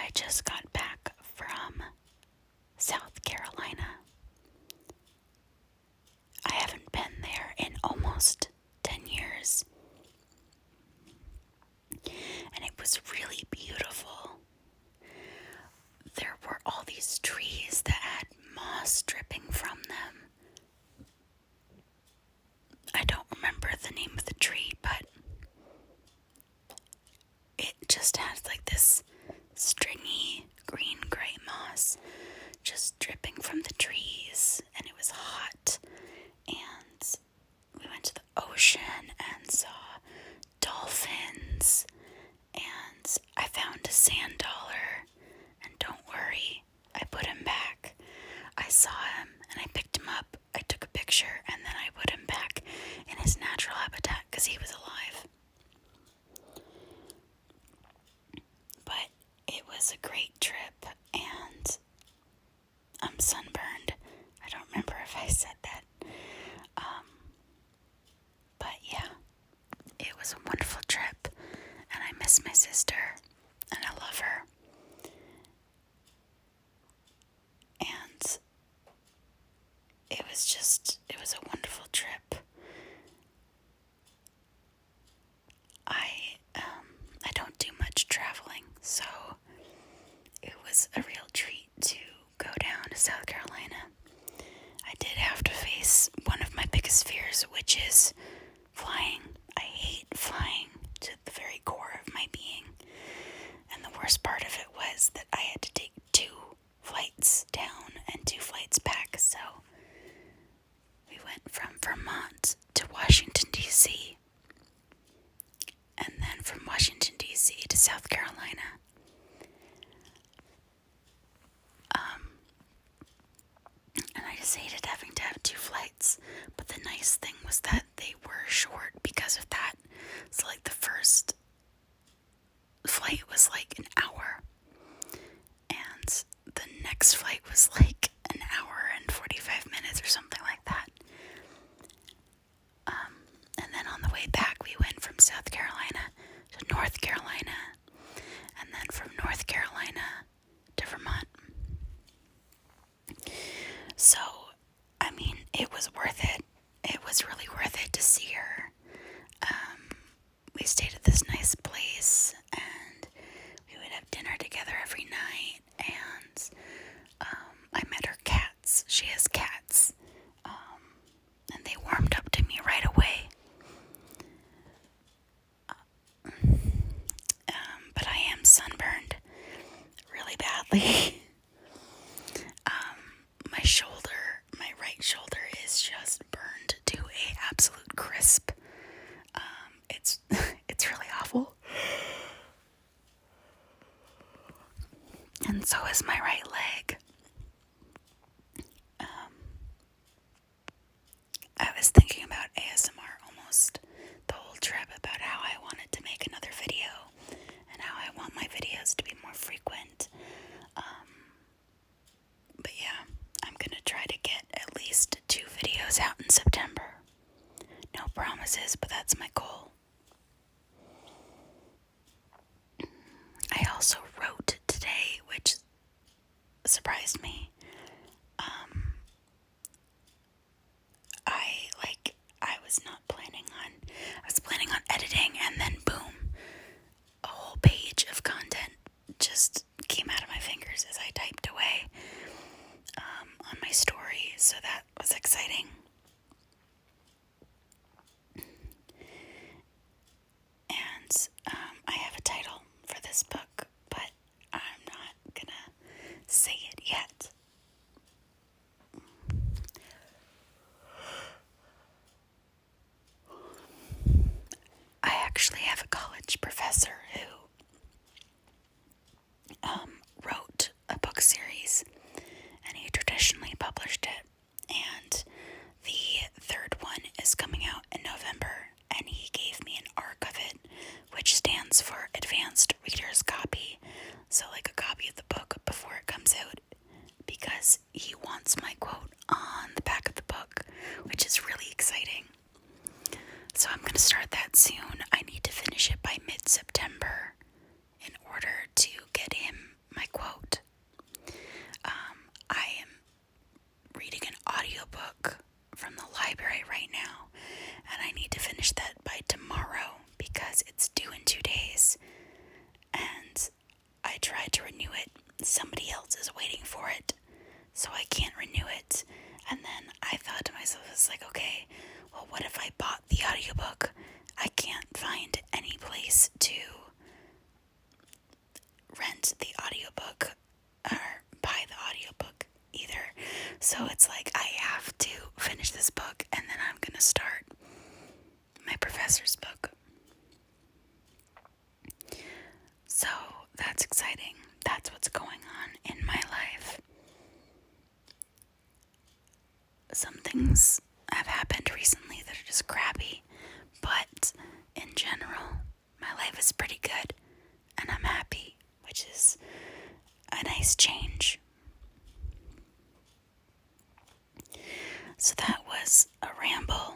I just got back from South Carolina. I haven't been there in almost 10 years. And it was really beautiful. There were all these trees that had moss dripping from them. I don't remember the name of the tree, but it just had like this stringy green-gray moss just dripping from the trees, and it was hot. And we went to the ocean and saw dolphins, and I found a sand dollar, and don't worry, I put him back. I saw him and I picked him up, I took a picture, and then I put him back in his natural habitat because he was alive. But it was a great trip, and I'm sunburned. I don't remember if I said that. But yeah, it was a wonderful trip, and I miss my sister, and I love her. And it was a wonderful trip. I don't do much traveling, so it was a real treat to go down to South Carolina. I did have to face one of my biggest fears, which is flying. I hate flying to the very core of my being. And the worst part of it was that I had to take 2 flights down and 2 flights back. So we went from Vermont to Washington, D.C., and then from Washington, D.C. to South Carolina. And I just hated having to have 2 flights. But the nice thing was that they were short because of that. So like the first flight was like an hour. And the next flight was like an hour and 45 minutes or something like that. And then on the way back, we went from South Carolina to North Carolina, and then from North Carolina to Vermont. So, I mean, it was worth it. It was really worth it to see her. We stayed at this nice place, and we would have dinner together every night, and I met her cats. She has cats, and they warmed up to me right away. But I am sunburned really badly. My right shoulder is just burned to a absolute crisp. It's really awful. And so is my right leg. I was thinking about ASMR almost the whole trip, about how I wanted to make another video and how I want my videos to be more frequent. But yeah, I'm gonna try to get at least 2 videos out in September. No promises, but that's my goal. I also wrote today, which surprised me. I was planning on editing, and then boom, a whole page of content just came out of my fingers as I typed away on my story, so that was exciting. And I have a title for this book, but I'm not gonna say it yet. I actually have a college professor who wrote a book series, and he traditionally published it, and the 3rd one is coming out in November, and he gave me an ARC of it, which stands for Advanced Reader's Copy. tried to renew it, somebody else is waiting for it, so I can't renew it. And then I thought to myself, it's like, okay, well, what if I bought the audiobook? I can't find any place to rent the audiobook or buy the audiobook either. So it's like I have to finish this book and then I'm gonna start my professor's book. So that's exciting. That's what's going on in my life. Some things have happened recently that are just crappy, but in general, my life is pretty good and I'm happy, which is a nice change. So that was a ramble